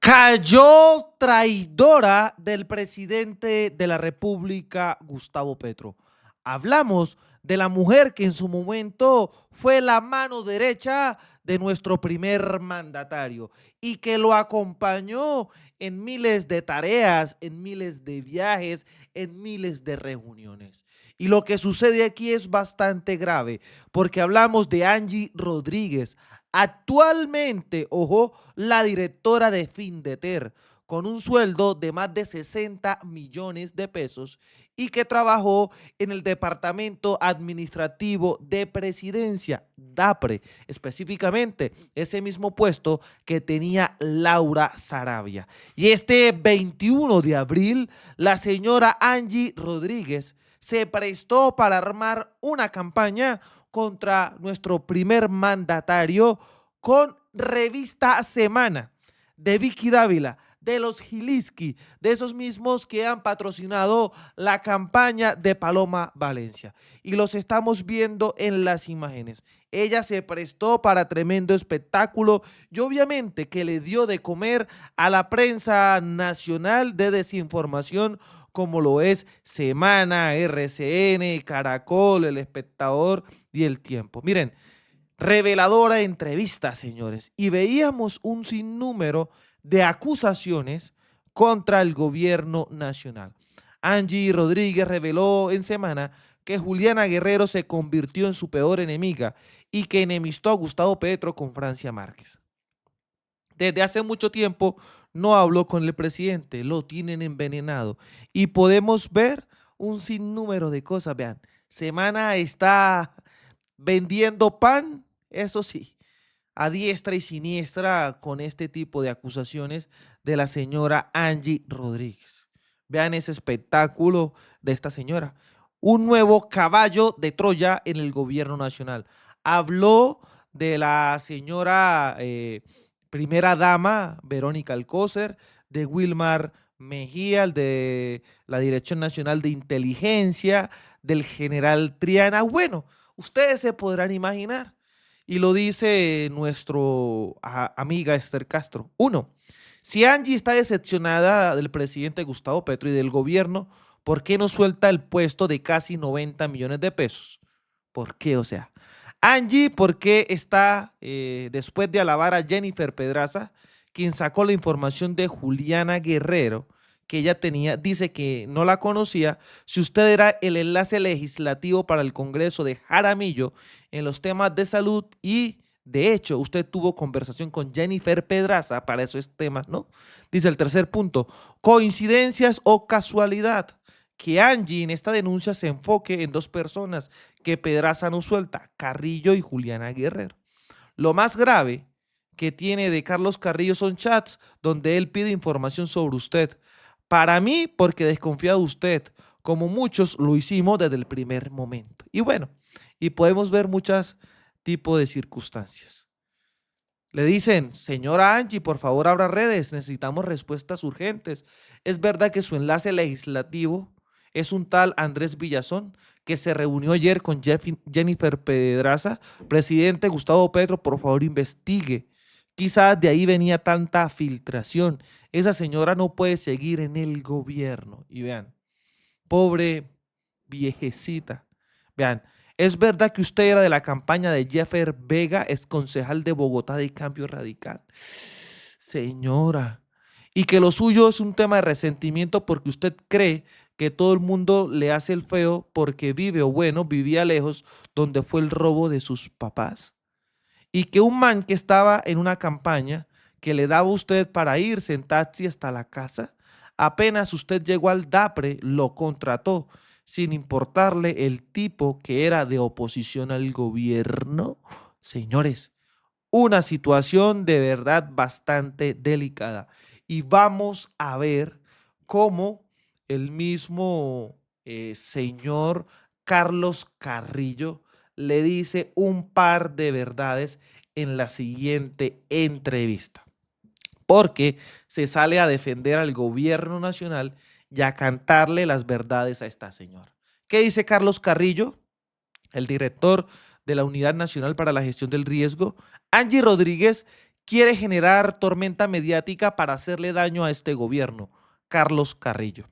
Cayó traidora del presidente de la República, Gustavo Petro. Hablamos de la mujer que en su momento fue la mano derecha de nuestro primer mandatario y que lo acompañó en miles de tareas, en miles de viajes, en miles de reuniones. Y lo que sucede aquí es bastante grave, porque hablamos de Angie Rodríguez, actualmente, ojo, la directora de Findeter, con un sueldo de más de 60 millones de pesos y que trabajó en el Departamento Administrativo de Presidencia, DAPRE, específicamente ese mismo puesto que tenía Laura Sarabia. Y este 21 de abril, la señora Angie Rodríguez se prestó para armar una campaña contra nuestro primer mandatario con Revista Semana de Vicky Dávila, de los Gilinski, de esos mismos que han patrocinado la campaña de Paloma Valencia. Y los estamos viendo en las imágenes. Ella se prestó para tremendo espectáculo y obviamente que le dio de comer a la prensa nacional de desinformación como lo es Semana, RCN, Caracol, El Espectador y El Tiempo. Miren, reveladora entrevista, señores, y veíamos un sinnúmero de acusaciones contra el gobierno nacional. Angie Rodríguez reveló en Semana que Juliana Guerrero se convirtió en su peor enemiga y que enemistó a Gustavo Petro con Francia Márquez. Desde hace mucho tiempo no habló con el presidente, lo tienen envenenado y podemos ver un sinnúmero de cosas. Vean, Semana está vendiendo pan, eso sí, a diestra y siniestra con este tipo de acusaciones de la señora Angie Rodríguez. Vean ese espectáculo de esta señora. Un nuevo caballo de Troya en el gobierno nacional. Habló de la señora primera dama Verónica Alcócer, de Wilmar Mejía, de la Dirección Nacional de Inteligencia, del general Triana. Bueno, ustedes se podrán imaginar. Y lo dice nuestro amiga Esther Castro. Uno, si Angie está decepcionada del presidente Gustavo Petro y del gobierno, ¿por qué no suelta el puesto de casi 90 millones de pesos? ¿Por qué? O sea, Angie, ¿por qué está después de alabar a Jennifer Pedraza, quien sacó la información de Juliana Guerrero, que ella tenía, dice que no la conocía, si usted era el enlace legislativo para el Congreso de Jaramillo en los temas de salud y de hecho usted tuvo conversación con Jennifer Pedraza para esos temas, ¿no? Dice el tercer punto, coincidencias o casualidad, que Angie en esta denuncia se enfoque en dos personas que Pedraza no suelta, Carrillo y Juliana Guerrero. Lo más grave que tiene de Carlos Carrillo son chats donde él pide información sobre usted. Para mí, porque desconfía de usted, como muchos lo hicimos desde el primer momento. Y bueno, y podemos ver muchos tipos de circunstancias. Le dicen, señora Angie, por favor abra redes, necesitamos respuestas urgentes. ¿Es verdad que su enlace legislativo es un tal Andrés Villazón, que se reunió ayer con Jennifer Pedraza? Presidente Gustavo Petro, por favor investigue. Quizás de ahí venía tanta filtración. Esa señora no puede seguir en el gobierno. Y vean, pobre viejecita. Vean, ¿es verdad que usted era de la campaña de Jeffer Vega, ex concejal de Bogotá de Cambio Radical? Señora, y que lo suyo es un tema de resentimiento porque usted cree que todo el mundo le hace el feo porque vive, o bueno, vivía lejos donde fue el robo de sus papás. Y que un man que estaba en una campaña que le daba a usted para irse en taxi hasta la casa, apenas usted llegó al DAPRE, lo contrató sin importarle el tipo que era de oposición al gobierno. Señores, una situación de verdad bastante delicada. Y vamos a ver cómo el mismo señor Carlos Carrillo le dice un par de verdades en la siguiente entrevista. Porque se sale a defender al gobierno nacional y a cantarle las verdades a esta señora. ¿Qué dice Carlos Carrillo, el director de la Unidad Nacional para la Gestión del Riesgo? Angie Rodríguez quiere generar tormenta mediática para hacerle daño a este gobierno. Carlos Carrillo.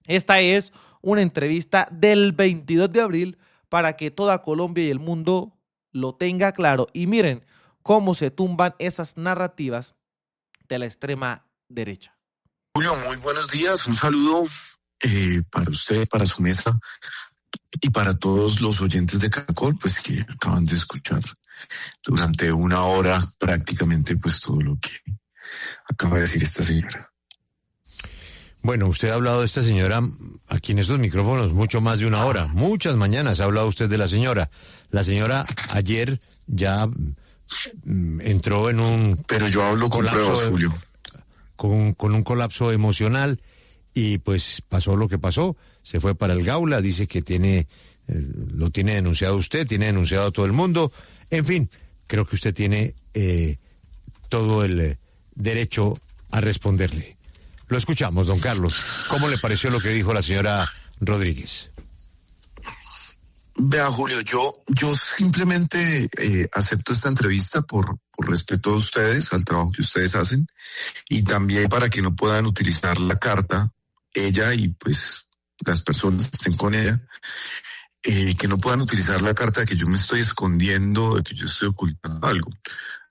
Esta es una entrevista del 22 de abril para que toda Colombia y el mundo lo tenga claro. Y miren cómo se tumban esas narrativas de la extrema derecha. Julio, muy buenos días. Un saludo para usted, para su mesa y para todos los oyentes de Caracol, pues que acaban de escuchar durante una hora prácticamente pues todo lo que acaba de decir esta señora. Bueno, usted ha hablado de esta señora aquí en estos micrófonos mucho más de una hora. Muchas mañanas ha hablado usted de la señora. La señora ayer ya entró en un... Pero yo hablo con pruebas, Julio. Con un colapso emocional y pues pasó lo que pasó. Se fue para el Gaula, dice que lo tiene denunciado usted, tiene denunciado a todo el mundo. En fin, creo que usted tiene todo el derecho a responderle. Lo escuchamos, don Carlos. ¿Cómo le pareció lo que dijo la señora Rodríguez? Vea, Julio, yo simplemente acepto esta entrevista por respeto a ustedes, al trabajo que ustedes hacen, y también para que no puedan utilizar la carta, ella y pues las personas que estén con ella, que no puedan utilizar la carta de que yo me estoy escondiendo, de que yo estoy ocultando algo.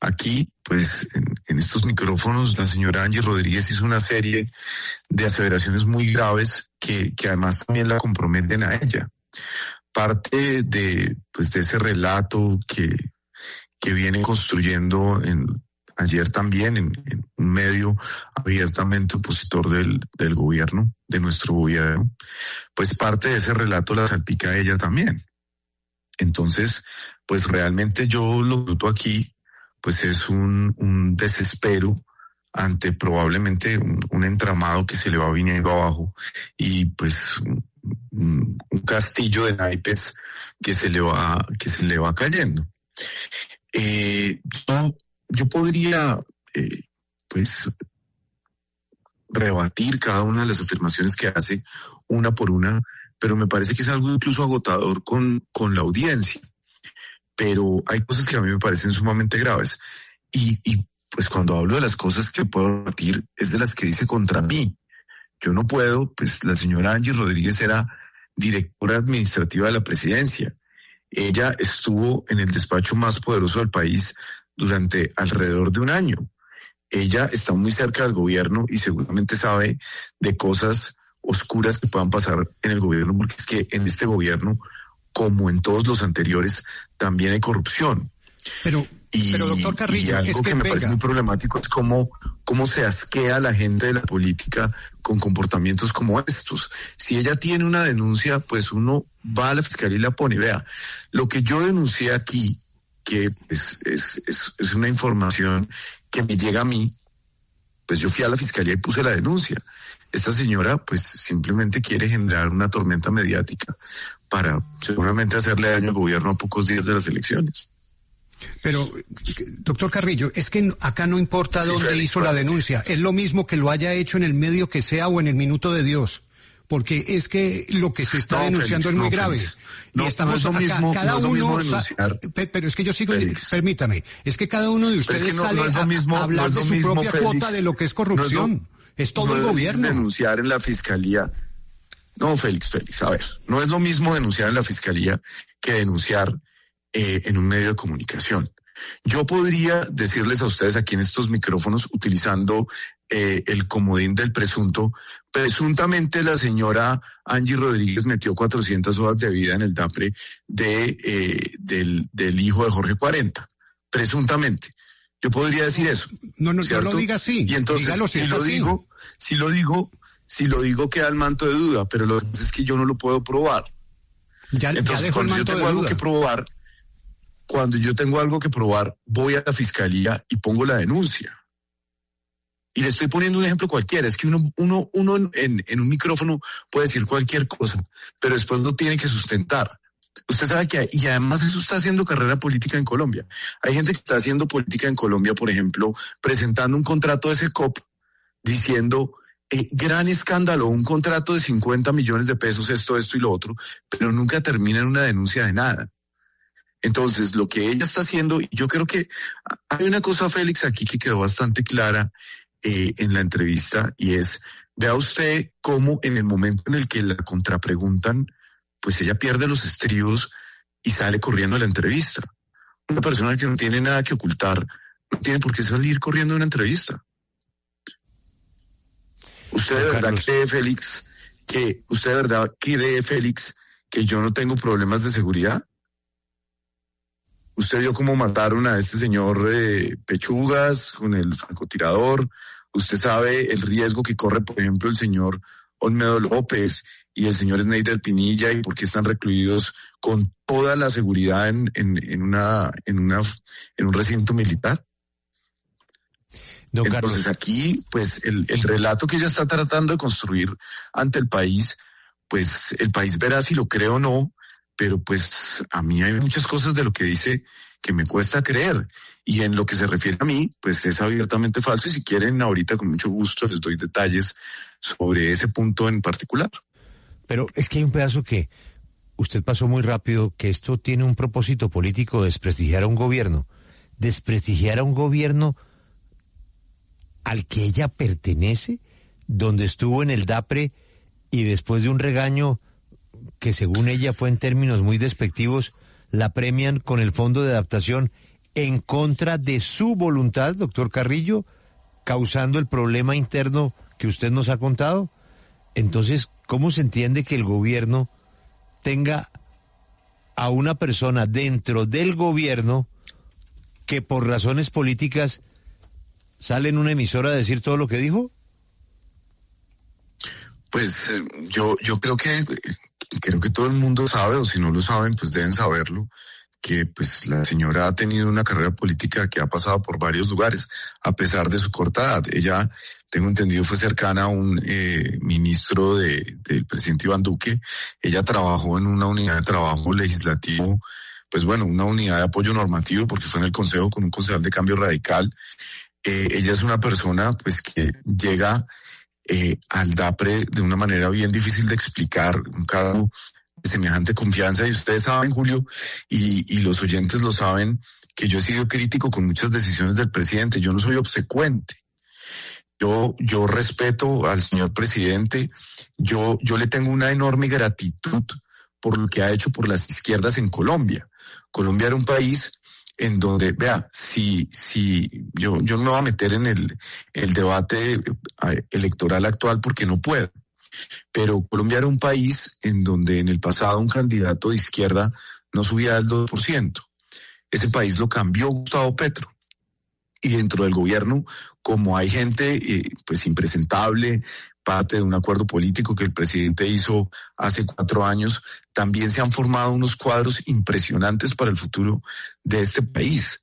Aquí, pues, en estos micrófonos, la señora Angie Rodríguez hizo una serie de aseveraciones muy graves que además también la comprometen a ella. Parte de ese relato que viene construyendo ayer también en un medio abiertamente opositor del gobierno, de nuestro gobierno, pues parte de ese relato la salpica a ella también. Entonces, pues realmente yo lo noto aquí, pues es un desespero ante probablemente un entramado que se le va viniendo abajo y pues un castillo de naipes que se le va cayendo. Yo podría pues rebatir cada una de las afirmaciones que hace una por una, pero me parece que es algo incluso agotador con la audiencia. Pero hay cosas que a mí me parecen sumamente graves. Y pues cuando hablo de las cosas que puedo rebatir es de las que dice contra mí. Yo no puedo, pues la señora Angie Rodríguez era directora administrativa de la presidencia. Ella estuvo en el despacho más poderoso del país durante alrededor de un año. Ella está muy cerca del gobierno y seguramente sabe de cosas oscuras que puedan pasar en el gobierno, porque es que en este gobierno, como en todos los anteriores, también hay corrupción. Pero doctor Carrillo, y algo es que me parece muy problemático es cómo se asquea a la gente de la política con comportamientos como estos. Si ella tiene una denuncia, pues uno va a la fiscalía y la pone. Vea, lo que yo denuncié aquí, que es una información que me llega a mí, pues yo fui a la fiscalía y puse la denuncia. Esta señora pues simplemente quiere generar una tormenta mediática para seguramente hacerle daño al gobierno a pocos días de las elecciones. Pero, doctor Carrillo, es que acá no importa dónde hizo la denuncia, es lo mismo que lo haya hecho en el medio que sea o en el minuto de Dios, porque es que lo que se está denunciando es muy grave. Y estamos acá, cada uno, pero es que yo sigo, permítame, es que cada uno de ustedes sale a hablar de su propia cuota de lo que es corrupción. Es todo el gobierno. Denunciar en la fiscalía. No, Félix, a ver, no es lo mismo denunciar en la fiscalía que denunciar en un medio de comunicación. Yo podría decirles a ustedes aquí en estos micrófonos, utilizando el comodín del presunto, presuntamente la señora Angie Rodríguez metió 400 horas de vida en el DAPRE del hijo de Jorge 40, presuntamente. Yo podría decir eso. No lo diga así. Y entonces, dígalo si lo digo, queda el manto de duda, pero lo que pasa es que yo no lo puedo probar. Ya dejó el manto de duda. Cuando yo tengo algo que probar, voy a la fiscalía y pongo la denuncia. Y le estoy poniendo un ejemplo cualquiera. Es que uno en un micrófono puede decir cualquier cosa, pero después lo tiene que sustentar. Usted sabe que, y además eso está haciendo carrera política en Colombia. Hay gente que está haciendo política en Colombia, por ejemplo, presentando un contrato de SECOP, diciendo, gran escándalo, un contrato de 50 millones de pesos, esto y lo otro, pero nunca termina en una denuncia de nada. Entonces, lo que ella está haciendo, yo creo que hay una cosa, Félix, aquí que quedó bastante clara en la entrevista, y es, vea usted cómo en el momento en el que la contrapreguntan, pues ella pierde los estribos y sale corriendo a la entrevista. Una persona que no tiene nada que ocultar no tiene por qué salir corriendo a una entrevista. ¿Usted de verdad cree, Félix, que yo no tengo problemas de seguridad? Usted vio cómo mataron a este señor Pechugas con el francotirador. Usted sabe el riesgo que corre, por ejemplo, el señor Olmedo López y el señor Sneider Pinilla, y por qué están recluidos con toda la seguridad en un recinto militar. Don Entonces Carlos, aquí, pues el relato que ella está tratando de construir ante el país, pues el país verá si lo cree o no, pero pues a mí hay muchas cosas de lo que dice que me cuesta creer, y en lo que se refiere a mí, pues es abiertamente falso, y si quieren ahorita con mucho gusto les doy detalles sobre ese punto en particular. pero es que hay un pedazo que usted pasó muy rápido, que esto tiene un propósito político: desprestigiar a un gobierno al que ella pertenece, donde estuvo en el DAPRE, y después de un regaño que según ella fue en términos muy despectivos, la premian con el Fondo de Adaptación en contra de su voluntad, doctor Carrillo, causando el problema interno que usted nos ha contado. Entonces, ¿cómo se entiende que el gobierno tenga a una persona dentro del gobierno que por razones políticas sale en una emisora a decir todo lo que dijo? Pues yo creo que todo el mundo sabe, o si no lo saben, pues deben saberlo, que pues la señora ha tenido una carrera política que ha pasado por varios lugares, a pesar de su corta edad. Ella, tengo entendido, fue cercana a un ministro del presidente Iván Duque. Ella trabajó en una unidad de trabajo legislativo, pues bueno, una unidad de apoyo normativo, porque fue en el Consejo con un concejal de Cambio Radical. Ella es una persona pues que llega al DAPRE de una manera bien difícil de explicar, un cargo de semejante confianza, y ustedes saben, Julio, y los oyentes lo saben, que yo he sido crítico con muchas decisiones del presidente. Yo no soy obsecuente. Yo respeto al señor presidente. Yo le tengo una enorme gratitud por lo que ha hecho por las izquierdas en Colombia. Colombia era un país en donde, vea, yo no me voy a meter en el debate electoral actual porque no puedo, pero Colombia era un país en donde en el pasado un candidato de izquierda no subía del 2%. Ese país lo cambió Gustavo Petro. Y dentro del gobierno, como hay gente pues impresentable, parte de un acuerdo político que el presidente hizo hace 4 años, también se han formado unos cuadros impresionantes para el futuro de este país.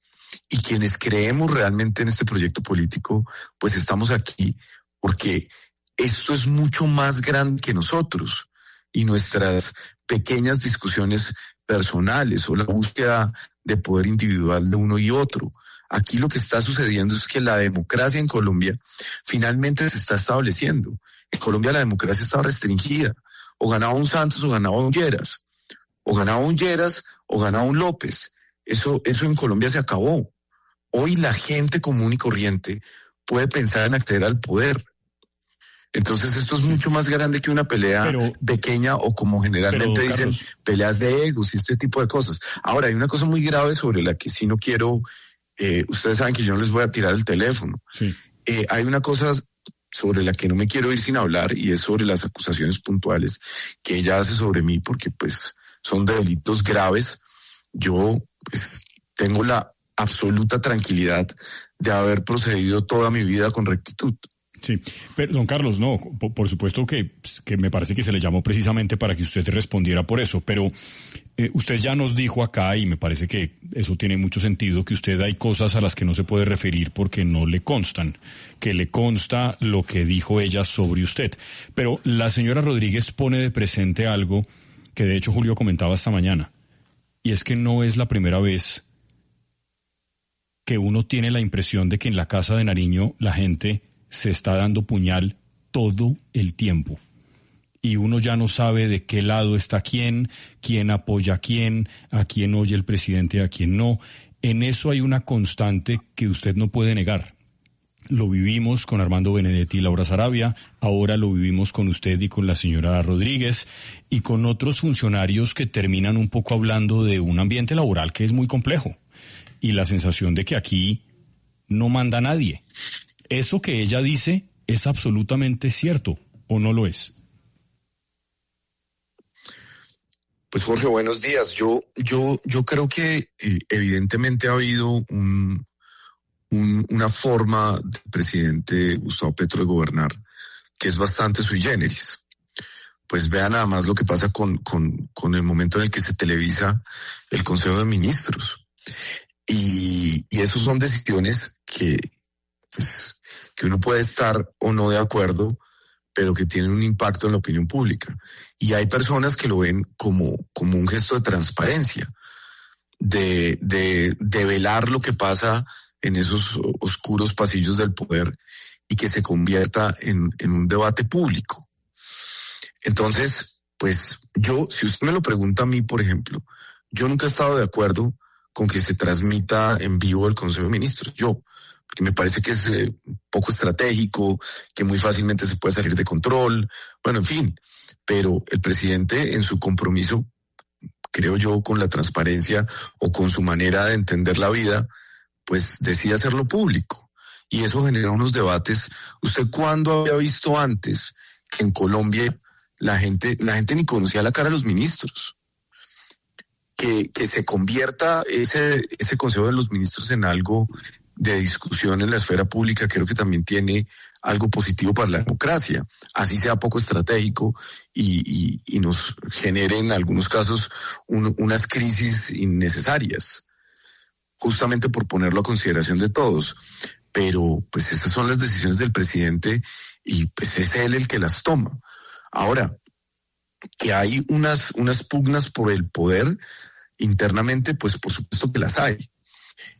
Y quienes creemos realmente en este proyecto político, pues estamos aquí porque esto es mucho más grande que nosotros y nuestras pequeñas discusiones personales o la búsqueda de poder individual de uno y otro. Aquí lo que está sucediendo es que la democracia en Colombia finalmente se está estableciendo. En Colombia la democracia estaba restringida. O ganaba un Santos o ganaba un Lleras. O ganaba un Lleras o ganaba un López. Eso en Colombia se acabó. Hoy la gente común y corriente puede pensar en acceder al poder. Entonces esto es mucho más grande que una pelea pequeña o, como generalmente dicen, peleas de egos y este tipo de cosas. Ahora, hay una cosa muy grave sobre la que sí no quiero... ustedes saben que yo no les voy a tirar el teléfono. Sí. Hay una cosa sobre la que no me quiero ir sin hablar, y es sobre las acusaciones puntuales que ella hace sobre mí, porque pues son delitos graves. Yo pues tengo la absoluta tranquilidad de haber procedido toda mi vida con rectitud. Sí, pero don Carlos, no, por supuesto que me parece que se le llamó precisamente para que usted respondiera por eso, pero usted ya nos dijo acá, y me parece que eso tiene mucho sentido, que usted hay cosas a las que no se puede referir porque no le constan, que le consta lo que dijo ella sobre usted. Pero la señora Rodríguez pone de presente algo que de hecho Julio comentaba esta mañana, y es que no es la primera vez que uno tiene la impresión de que en la Casa de Nariño la gente se está dando puñal todo el tiempo. y uno ya no sabe de qué lado está quién apoya a quién oye el presidente, a quién no. En eso hay una constante que usted no puede negar. Lo vivimos con Armando Benedetti y Laura Sarabia, ahora lo vivimos con usted y con la señora Rodríguez y con otros funcionarios que terminan un poco hablando de un ambiente laboral que es muy complejo y la sensación de que aquí no manda nadie. ¿Eso que ella dice es absolutamente cierto o no lo es? Pues Jorge, buenos días. Yo creo que evidentemente ha habido una forma del presidente Gustavo Petro de gobernar que es bastante sui generis. Pues vean nada más lo que pasa con el momento en el que se televisa el Consejo de Ministros. Y eso son decisiones que uno puede estar o no de acuerdo, pero que tienen un impacto en la opinión pública. Y hay personas que lo ven como un gesto de transparencia, de velar lo que pasa en esos oscuros pasillos del poder y que se convierta en un debate público. Entonces, pues si usted me lo pregunta a mí, por ejemplo, yo nunca he estado de acuerdo con que se transmita en vivo el Consejo de Ministros. Porque me parece que es poco estratégico, que muy fácilmente se puede salir de control, bueno, en fin. Pero el presidente en su compromiso, creo yo, con la transparencia o con su manera de entender la vida, pues decide hacerlo público. Y eso genera unos debates. ¿Usted cuándo había visto antes que en Colombia la gente ni conocía la cara de los ministros? Que se convierta ese Consejo de los Ministros en algo de discusión en la esfera pública, creo que también tiene algo positivo para la democracia, así sea poco estratégico y nos genere en algunos casos unas crisis innecesarias, justamente por ponerlo a consideración de todos. Pero pues estas son las decisiones del presidente y pues es él el que las toma. Ahora, que hay unas pugnas por el poder internamente, pues por supuesto que las hay.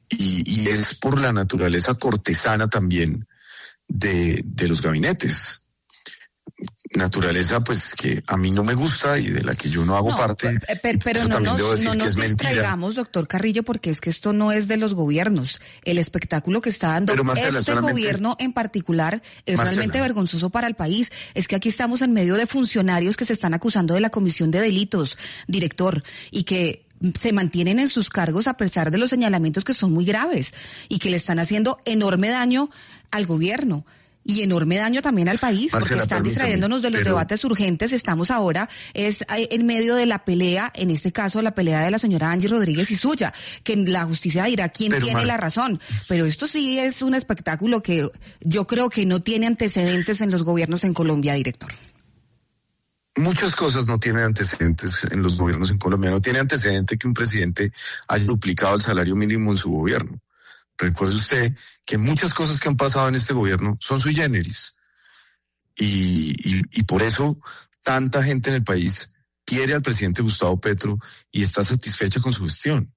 Y es por la naturaleza cortesana también de los gabinetes. Naturaleza pues que a mí no me gusta y de la que yo no hago parte. Pero no nos distraigamos, doctor Carrillo, porque es que esto no es de los gobiernos. El espectáculo que está dando este gobierno en particular es realmente vergonzoso para el país. Es que aquí estamos en medio de funcionarios que se están acusando de la comisión de delitos, director, y que se mantienen en sus cargos a pesar de los señalamientos que son muy graves y que le están haciendo enorme daño al gobierno y enorme daño también al país, porque están distrayéndonos de los debates urgentes. Estamos ahora en medio de la pelea, en este caso la pelea de la señora Angie Rodríguez y suya, que la justicia dirá quién tiene la razón. Pero esto sí es un espectáculo que yo creo que no tiene antecedentes en los gobiernos en Colombia, director. Muchas cosas no tienen antecedentes en los gobiernos en Colombia. No tiene antecedente que un presidente haya duplicado el salario mínimo en su gobierno. Recuerde usted que muchas cosas que han pasado en este gobierno son sui generis. Y por eso tanta gente en el país quiere al presidente Gustavo Petro y está satisfecha con su gestión.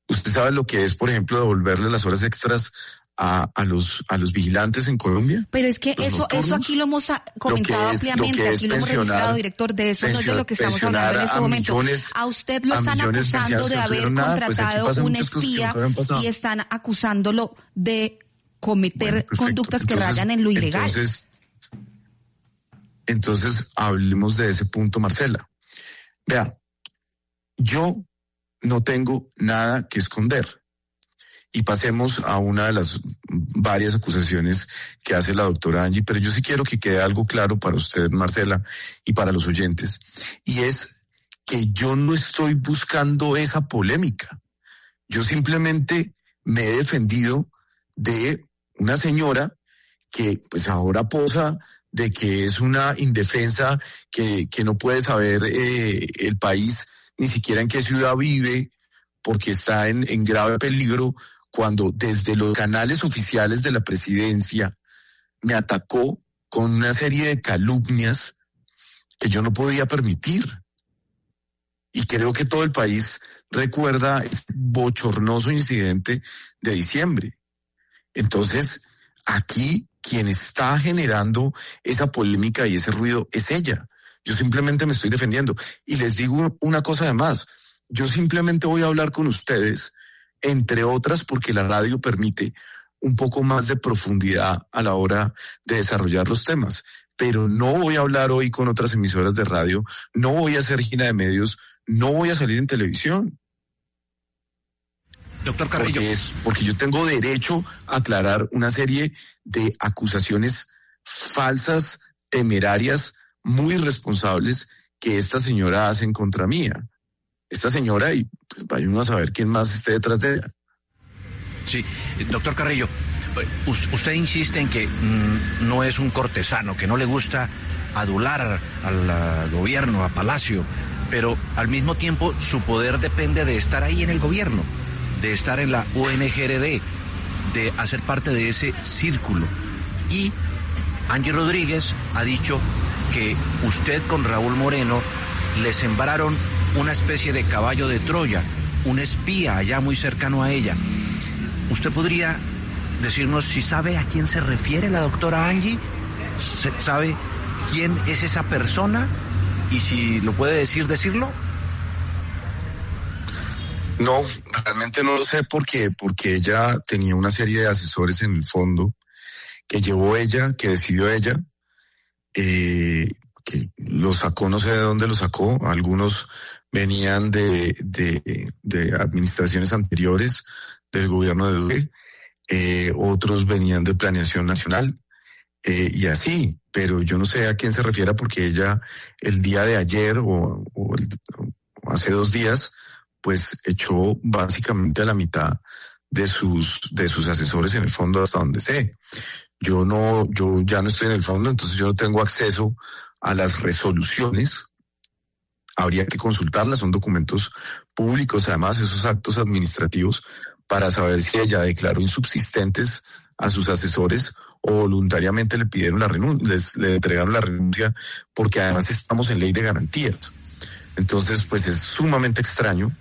Usted sabe lo que es, por ejemplo, devolverle las horas extras a los vigilantes en Colombia. Pero es que eso aquí lo hemos comentado ampliamente, aquí lo hemos registrado, director, de eso no es de lo que estamos hablando en este momento. A usted lo están acusando de haber contratado un espía y están acusándolo de cometer conductas que rayan en lo ilegal. Entonces hablemos de ese punto, Marcela. Vea, yo no tengo nada que esconder. Y pasemos a una de las varias acusaciones que hace la doctora Angie, pero yo sí quiero que quede algo claro para usted, Marcela, y para los oyentes, y es que yo no estoy buscando esa polémica. Yo simplemente me he defendido de una señora que pues ahora posa de que es una indefensa, que no puede saber el país ni siquiera en qué ciudad vive, porque está en grave peligro, cuando desde los canales oficiales de la presidencia me atacó con una serie de calumnias que yo no podía permitir. Y creo que todo el país recuerda este bochornoso incidente de diciembre. Entonces, aquí quien está generando esa polémica y ese ruido es ella. Yo simplemente me estoy defendiendo. Y les digo una cosa además, yo simplemente voy a hablar con ustedes, entre otras porque la radio permite un poco más de profundidad a la hora de desarrollar los temas. Pero no voy a hablar hoy con otras emisoras de radio, no voy a hacer gira de medios, no voy a salir en televisión. Doctor Carrillo. Porque yo tengo derecho a aclarar una serie de acusaciones falsas, temerarias, muy irresponsables que esta señora hace en contra mía. Esta señora, y pues vaya uno a saber quién más esté detrás de ella. Sí, doctor Carrillo, usted insiste en que no es un cortesano, que no le gusta adular al gobierno, a Palacio, pero al mismo tiempo su poder depende de estar ahí en el gobierno, de estar en la UNGRD, de hacer parte de ese círculo. Y Angie Rodríguez ha dicho que usted con Raúl Moreno le sembraron una especie de caballo de Troya, un espía allá muy cercano a ella. ¿Usted podría decirnos si sabe a quién se refiere la doctora Angie? ¿Sabe quién es esa persona? Y si lo puede decirlo. No, realmente no lo sé porque ella tenía una serie de asesores en el fondo que llevó ella, que decidió ella, que lo sacó, no sé de dónde lo sacó, algunos venían de administraciones anteriores del gobierno de Duque, otros venían de Planeación Nacional, y así, pero yo no sé a quién se refiere porque ella el día de ayer o hace 2 días, pues echó básicamente a la mitad de sus asesores en el fondo hasta donde sé. Yo ya no estoy en el fondo, entonces yo no tengo acceso a las resoluciones. Habría que consultarlas, son documentos públicos, además esos actos administrativos, para saber si ella declaró insubsistentes a sus asesores o voluntariamente le pidieron le entregaron la renuncia, porque además estamos en ley de garantías. Entonces, pues es sumamente extraño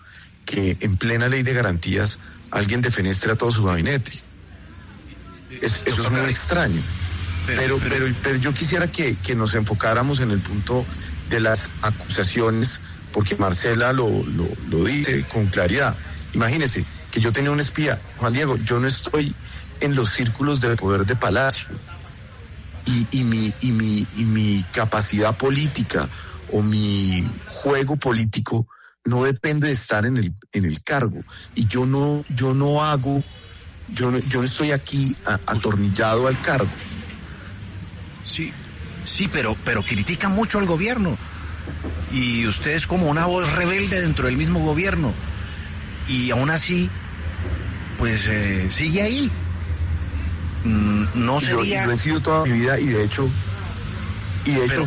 que en plena ley de garantías alguien defenestre a todo su gabinete. Eso es muy extraño. Pero yo quisiera que nos enfocáramos en el punto de las acusaciones, porque Marcela lo dice con claridad. Imagínese que yo tenía un espía. Juan Diego, yo no estoy en los círculos de poder de Palacio. Y mi capacidad política o mi juego político no depende de estar en el cargo. Y yo no estoy aquí atornillado al cargo. Sí, pero critica mucho al gobierno. Y usted es como una voz rebelde dentro del mismo gobierno. Y aún así, pues sigue ahí. No sería... Yo he sido toda mi vida y de hecho,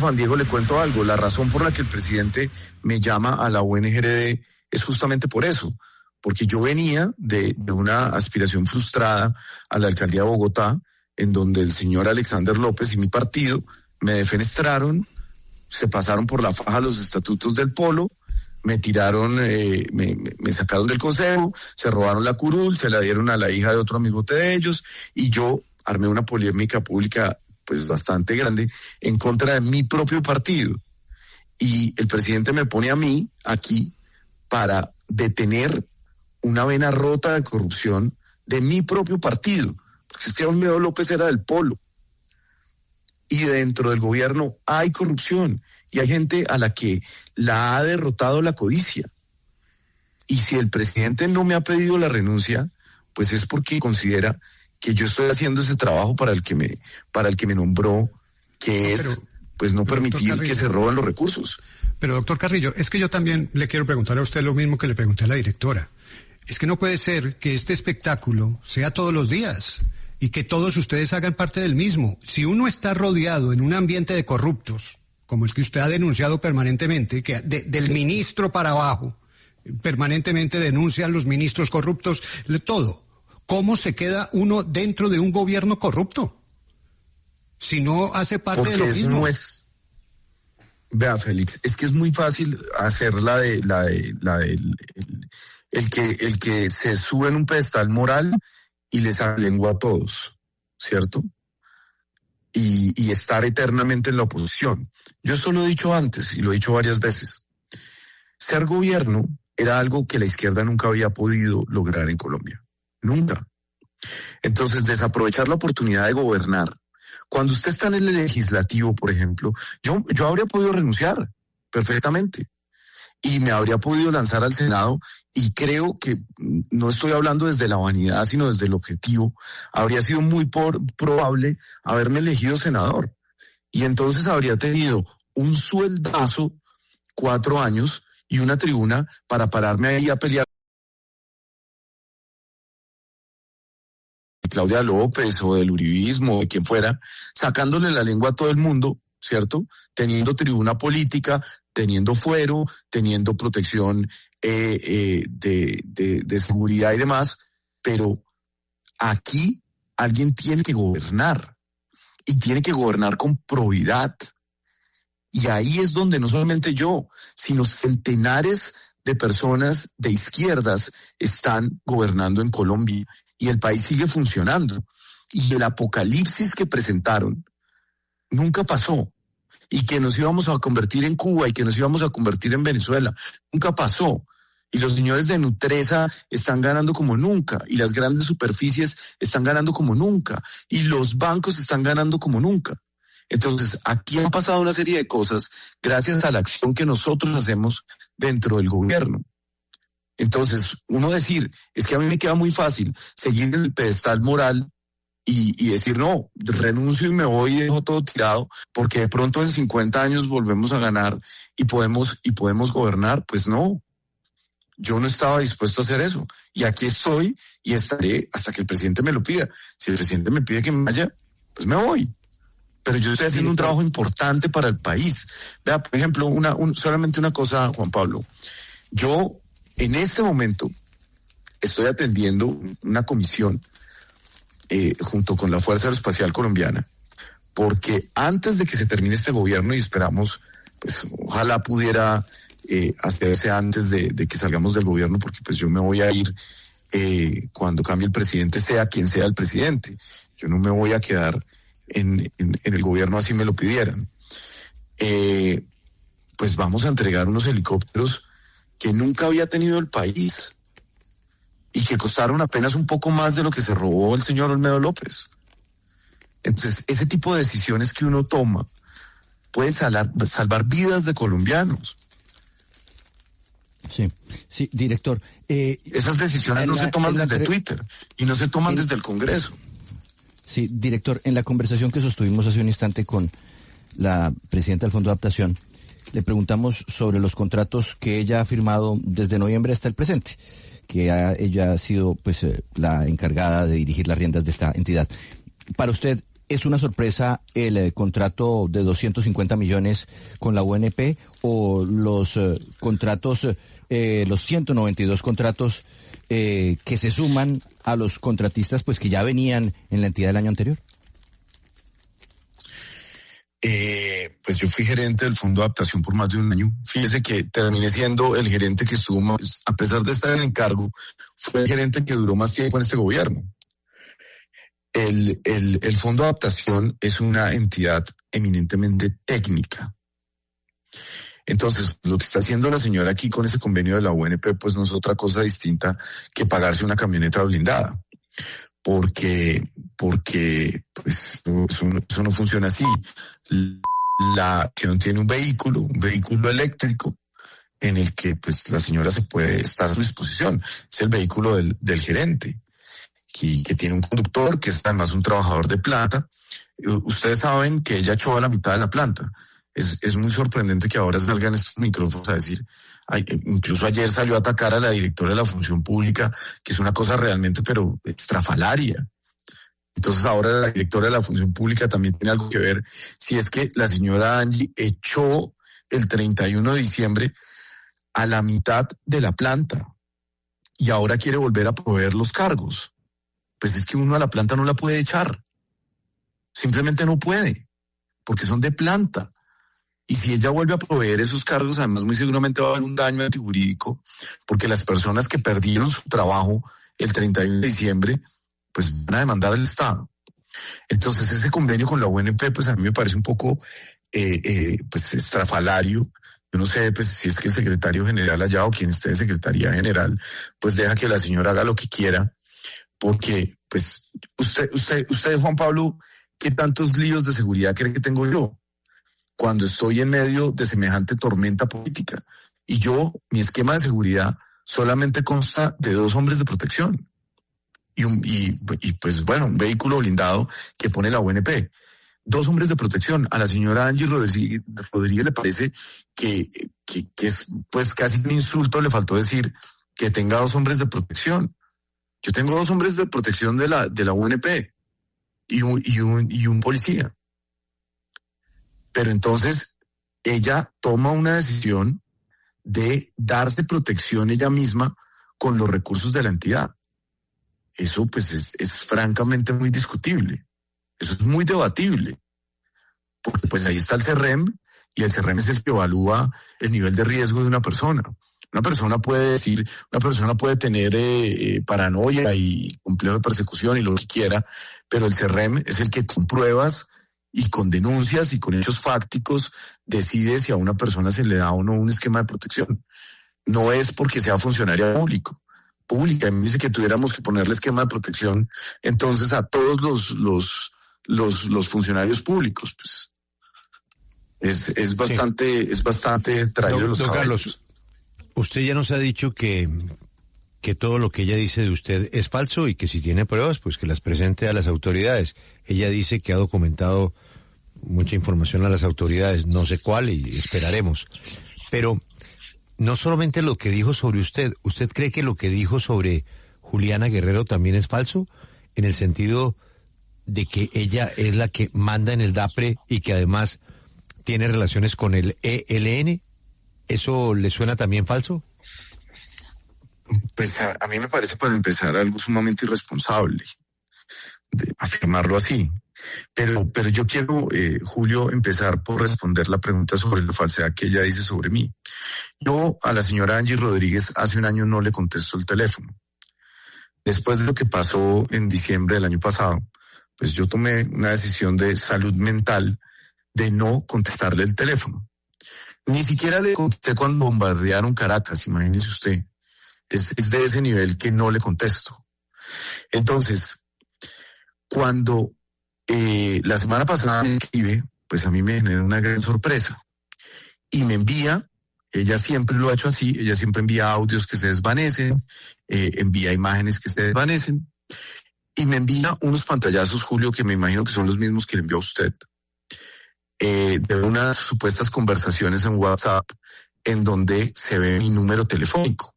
Juan Diego, le cuento algo. La razón por la que el presidente me llama a la UNGRD es justamente por eso. Porque yo venía de una aspiración frustrada a la alcaldía de Bogotá, en donde el señor Alexander López y mi partido me defenestraron, se pasaron por la faja los estatutos del Polo, me tiraron, me sacaron del consejo, se robaron la curul, se la dieron a la hija de otro amigote de ellos, y yo armé una polémica pública pues bastante grande en contra de mi propio partido. Y el presidente me pone a mí aquí para detener una vena rota de corrupción de mi propio partido. Porque Esteban Medeo López era del Polo. Y dentro del gobierno hay corrupción. Y hay gente a la que la ha derrotado la codicia. Y si el presidente no me ha pedido la renuncia, pues es porque considera que yo estoy haciendo ese trabajo para el que me nombró, que es pues no permitir que se roben los recursos. Pero doctor Carrillo, es que yo también le quiero preguntar a usted lo mismo que le pregunté a la directora. Es que no puede ser que este espectáculo sea todos los días y que todos ustedes hagan parte del mismo. Si uno está rodeado en un ambiente de corruptos, como el que usted ha denunciado permanentemente, que del ministro para abajo, permanentemente denuncian los ministros corruptos, todo. ¿Cómo se queda uno dentro de un gobierno corrupto? Si no hace parte porque de lo mismo. Vea, Félix, es que es muy fácil hacer el que se sube en un pedestal moral y le saca lengua a todos, ¿cierto? y estar eternamente en la oposición. Yo esto lo he dicho antes y lo he dicho varias veces. Ser gobierno era algo que la izquierda nunca había podido lograr en Colombia. Nunca. Entonces, desaprovechar la oportunidad de gobernar. Cuando usted está en el legislativo, por ejemplo, yo habría podido renunciar perfectamente y me habría podido lanzar al Senado, y creo que no estoy hablando desde la vanidad, sino desde el objetivo. Habría sido muy probable haberme elegido senador, y entonces habría tenido un sueldazo, 4 años y una tribuna para pararme ahí a pelear de Claudia López o del uribismo o de quien fuera, sacándole la lengua a todo el mundo, ¿cierto? Teniendo tribuna política, teniendo fuero, teniendo protección de seguridad y demás, pero aquí alguien tiene que gobernar, y tiene que gobernar con probidad. Y ahí es donde no solamente yo, sino centenares de personas de izquierdas están gobernando en Colombia, y el país sigue funcionando. Y el apocalipsis que presentaron nunca pasó. Y que nos íbamos a convertir en Cuba y que nos íbamos a convertir en Venezuela, nunca pasó. Y los señores de Nutresa están ganando como nunca, y las grandes superficies están ganando como nunca, y los bancos están ganando como nunca. Entonces, aquí han pasado una serie de cosas gracias a la acción que nosotros hacemos dentro del gobierno. Entonces, uno decir, es que a mí me queda muy fácil seguir en el pedestal moral y decir, no, renuncio y me voy y dejo todo tirado, porque de pronto en 50 años volvemos a ganar y podemos gobernar. Pues no, yo no estaba dispuesto a hacer eso. Y aquí estoy y estaré hasta que el presidente me lo pida. Si el presidente me pide que me vaya, pues me voy. Pero yo estoy haciendo un trabajo importante para el país. Vea, por ejemplo, solamente una cosa, Juan Pablo. Yo, en este momento, estoy atendiendo una comisión junto con la Fuerza Aeroespacial Colombiana, porque antes de que se termine este gobierno, y esperamos, pues ojalá pudiera hacerse antes de que salgamos del gobierno, porque pues yo me voy a ir cuando cambie el presidente, sea quien sea el presidente. Yo no me voy a quedar en el gobierno así me lo pidieran. Pues vamos a entregar unos helicópteros que nunca había tenido el país y que costaron apenas un poco más de lo que se robó el señor Olmedo López. Entonces, ese tipo de decisiones que uno toma puede salvar vidas de colombianos. Sí, director. Esas decisiones no se toman desde Twitter y no se toman desde el Congreso. Sí, director, en la conversación que sostuvimos hace un instante con la presidenta del Fondo de Adaptación, le preguntamos sobre los contratos que ella ha firmado desde noviembre hasta el presente, que ella ha sido pues la encargada de dirigir las riendas de esta entidad. Para usted, ¿es una sorpresa el contrato de 250 millones con la UNP o los contratos, los 192 contratos que se suman a los contratistas pues que ya venían en la entidad del año anterior? Pues yo fui gerente del Fondo de Adaptación por más de un año. Fíjese que terminé siendo el gerente que estuvo más, a pesar de estar en encargo, fue el gerente que duró más tiempo en este gobierno. El Fondo de Adaptación es una entidad eminentemente técnica. Entonces, lo que está haciendo la señora aquí con ese convenio de la UNP, pues no es otra cosa distinta que pagarse una camioneta blindada. Porque pues eso no funciona así. La acción tiene un vehículo eléctrico en el que pues la señora se puede estar a su disposición. Es el vehículo del gerente, que tiene un conductor, que es además un trabajador de planta. Ustedes saben que ella echó a la mitad de la planta. Es muy sorprendente que ahora salgan estos micrófonos a decir, incluso ayer salió a atacar a la directora de la Función Pública, que es una cosa realmente pero estrafalaria. Entonces ahora la directora de la Función Pública también tiene algo que ver, si es que la señora Angie echó el 31 de diciembre a la mitad de la planta y ahora quiere volver a proveer los cargos. Pues es que uno a la planta no la puede echar. Simplemente no puede, porque son de planta. Y si ella vuelve a proveer esos cargos, además muy seguramente va a haber un daño antijurídico, porque las personas que perdieron su trabajo el 31 de diciembre, pues van a demandar al Estado. Entonces ese convenio con la UNP, pues a mí me parece un poco pues estrafalario. Yo no sé pues si es que el secretario general allá o quien esté de secretaría general, pues deja que la señora haga lo que quiera, porque pues usted Juan Pablo, ¿qué tantos líos de seguridad cree que tengo yo cuando estoy en medio de semejante tormenta política? Y mi esquema de seguridad solamente consta de 2 hombres de protección y pues bueno, un vehículo blindado que pone la UNP. 2 hombres de protección. A la señora Angie Rodríguez le parece que es pues casi un insulto, le faltó decir que tenga 2 hombres de protección. Yo tengo 2 hombres de protección de la UNP y un policía. Pero entonces ella toma una decisión de darse protección ella misma con los recursos de la entidad. Eso pues es francamente muy discutible. Eso es muy debatible, porque pues ahí está el CERREM, y el CERREM es el que evalúa el nivel de riesgo de una persona. Una persona puede tener paranoia y complejo de persecución y lo que quiera, pero el CERREM es el que con pruebas y con denuncias y con hechos fácticos decide si a una persona se le da o no un esquema de protección. No es porque sea funcionaria pública. Me dice que tuviéramos que ponerle esquema de protección entonces a todos los funcionarios públicos, pues es bastante traído de los caballos. Carlos, usted ya nos ha dicho que todo lo que ella dice de usted es falso y que si tiene pruebas, pues que las presente a las autoridades. Ella dice que ha documentado mucha información a las autoridades, no sé cuál, y esperaremos. Pero no solamente lo que dijo sobre usted, ¿usted cree que lo que dijo sobre Juliana Guerrero también es falso? En el sentido de que ella es la que manda en el DAPRE y que además tiene relaciones con el ELN. ¿Eso le suena también falso? Pues a mí me parece, para empezar, algo sumamente irresponsable de afirmarlo así. Pero yo quiero, Julio, empezar por responder la pregunta sobre la falsedad que ella dice sobre mí. Yo a la señora Angie Rodríguez hace un año no le contesto el teléfono. Después de lo que pasó en diciembre del año pasado, pues yo tomé una decisión de salud mental de no contestarle el teléfono. Ni siquiera le contesté cuando bombardearon Caracas, imagínese usted. Es de ese nivel que no le contesto. Entonces, cuando la semana pasada me escribe, pues a mí me genera una gran sorpresa. Y me envía, ella siempre lo ha hecho así, ella siempre envía audios que se desvanecen, envía imágenes que se desvanecen, y me envía unos pantallazos, Julio, que me imagino que son los mismos que le envió a usted, de unas supuestas conversaciones en WhatsApp en donde se ve mi número telefónico.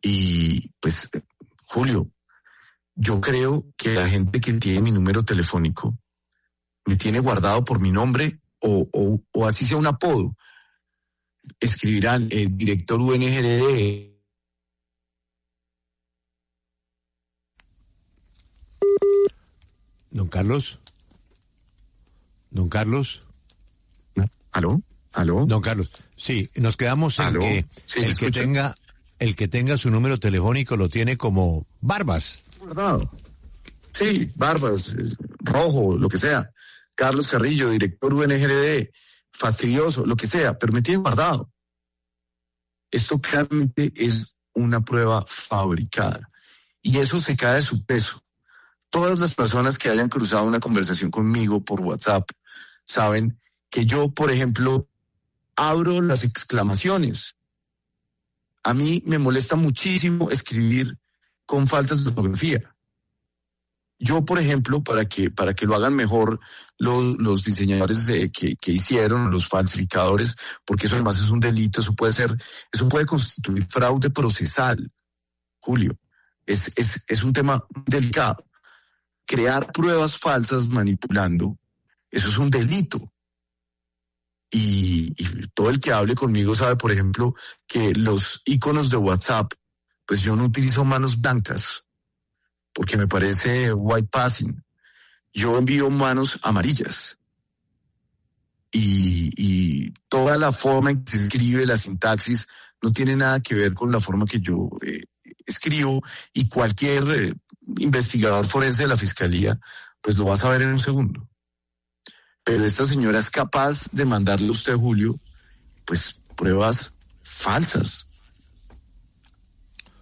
Y pues, Julio, yo creo que la gente que tiene mi número telefónico me tiene guardado por mi nombre o así sea un apodo. Escribirán director UNGRD. Don Carlos. ¿Aló? Don Carlos, sí, nos quedamos en que sí, el que tenga su número telefónico lo tiene como Barbas. Guardado. Sí, Barbas, rojo, lo que sea. Carlos Carrillo, director UNGRD, fastidioso, lo que sea, pero me tiene guardado. Esto claramente es una prueba fabricada y eso se cae de su peso. Todas las personas que hayan cruzado una conversación conmigo por WhatsApp saben que yo, por ejemplo, abro las exclamaciones. A mí me molesta muchísimo escribir con faltas de ortografía. Yo, por ejemplo, para que lo hagan mejor los diseñadores que hicieron, los falsificadores, porque eso además es un delito, eso puede constituir fraude procesal, Julio. Es un tema delicado. Crear pruebas falsas manipulando, eso es un delito. Y todo el que hable conmigo sabe, por ejemplo, que los iconos de WhatsApp, pues yo no utilizo manos blancas, porque me parece white passing. Yo envío manos amarillas. Y toda la forma en que se escribe, la sintaxis, no tiene nada que ver con la forma que yo escribo y cualquier investigador forense de la fiscalía, pues lo va a saber en un segundo. Pero esta señora es capaz de mandarle a usted, Julio, pues pruebas falsas.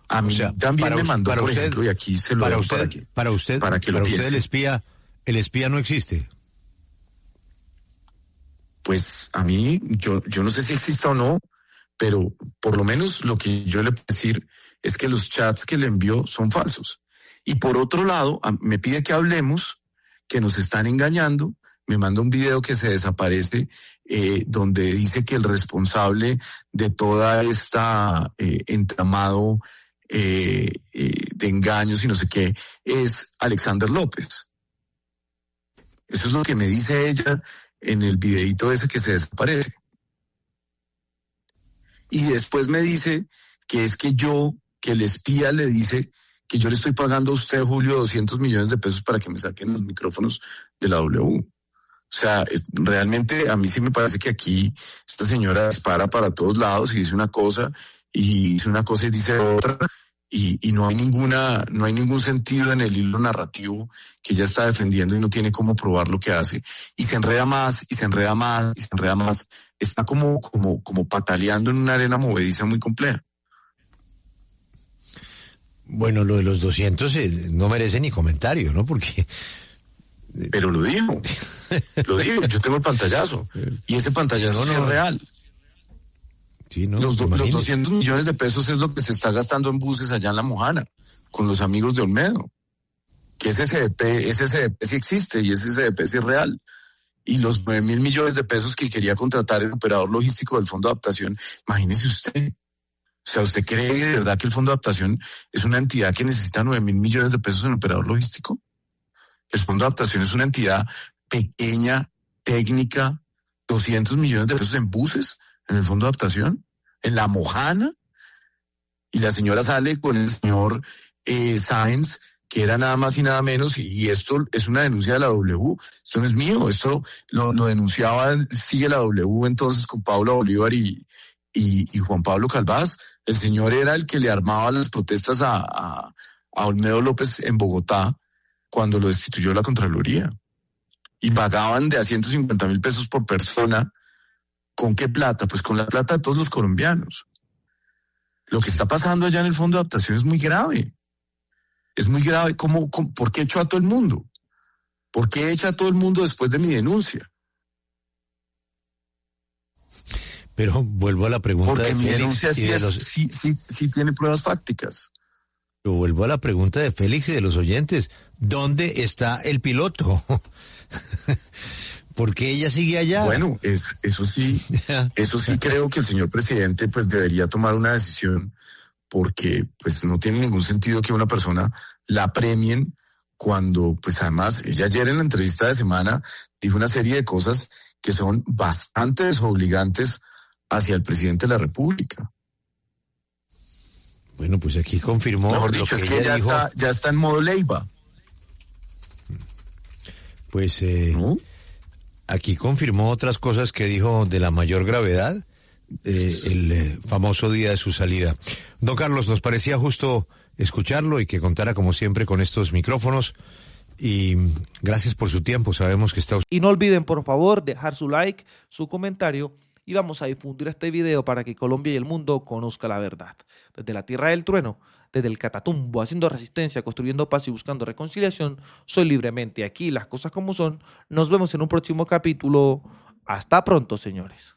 A mí también me mandó, por ejemplo, y aquí se lo para digo usted, para que lo piense. el espía no existe. Pues a mí, yo no sé si exista o no, pero por lo menos lo que yo le puedo decir es que los chats que le envió son falsos. Y por otro lado, me pide que hablemos, que nos están engañando, me manda un video que se desaparece, donde dice que el responsable de toda esta entramado de engaños y no sé qué es Alexander López. Eso es lo que me dice ella en el videíto ese que se desaparece. Y después me dice que es que el espía le dice que yo le estoy pagando a usted, Julio, 200 millones de pesos para que me saquen los micrófonos de la W. O sea, realmente a mí sí me parece que aquí esta señora dispara para todos lados y dice una cosa y dice otra. Y no hay ningún sentido en el hilo narrativo que ella está defendiendo y no tiene cómo probar lo que hace. Y se enreda más, y se enreda más, y se enreda más. Está como pataleando en una arena movediza muy compleja. Bueno, lo de los 200 no merece ni comentario, ¿no? Porque... Pero lo digo, yo tengo el pantallazo. Y ese pantallazo es real. Sí, no, los 200 millones de pesos es lo que se está gastando en buses allá en La Mojana, con los amigos de Olmedo. Que ese CDP sí existe y ese CDP sí es real. Y los 9.000 millones de pesos que quería contratar el operador logístico del Fondo de Adaptación, imagínese usted. O sea, ¿usted cree de verdad que el Fondo de Adaptación es una entidad que necesita 9.000 millones de pesos en operador logístico? El Fondo de Adaptación es una entidad pequeña, técnica, 200 millones de pesos en buses en el Fondo de Adaptación, en La Mojana, y la señora sale con el señor Sáenz, que era nada más y nada menos, y esto es una denuncia de la W, esto no es mío, esto lo denunciaba, sigue la W entonces con Pablo Bolívar y Juan Pablo Calvás. El señor era el que le armaba las protestas a Olmedo López en Bogotá cuando lo destituyó la Contraloría. Y pagaban de a 150.000 pesos por persona. ¿Con qué plata? Pues con la plata de todos los colombianos. Lo que está pasando allá en el Fondo de Adaptación es muy grave. Es muy grave. ¿Por qué echó a todo el mundo? ¿Por qué echa a todo el mundo después de mi denuncia? Pero vuelvo a la pregunta porque de mi Félix denuncia sí tiene pruebas fácticas. Pero vuelvo a la pregunta de Félix y de los oyentes. ¿Dónde está el piloto? ¿Por qué ella sigue allá? Bueno, eso sí creo que el señor presidente pues debería tomar una decisión, porque pues no tiene ningún sentido que una persona la premien cuando pues además ella ayer en la entrevista de semana dijo una serie de cosas que son bastante desobligantes hacia el presidente de la República. Bueno, pues aquí confirmó. Mejor dicho, es que ya está en modo Leiva. Pues ¿no? Aquí confirmó otras cosas que dijo de la mayor gravedad el famoso día de su salida. Don Carlos, nos parecía justo escucharlo y que contara como siempre con estos micrófonos. Y gracias por su tiempo, sabemos que está... Y no olviden, por favor, dejar su like, su comentario, y vamos a difundir este video para que Colombia y el mundo conozca la verdad. Desde la tierra del trueno, desde el Catatumbo, haciendo resistencia, construyendo paz y buscando reconciliación, soy Libremente aquí, las cosas como son. Nos vemos en un próximo capítulo. Hasta pronto, señores.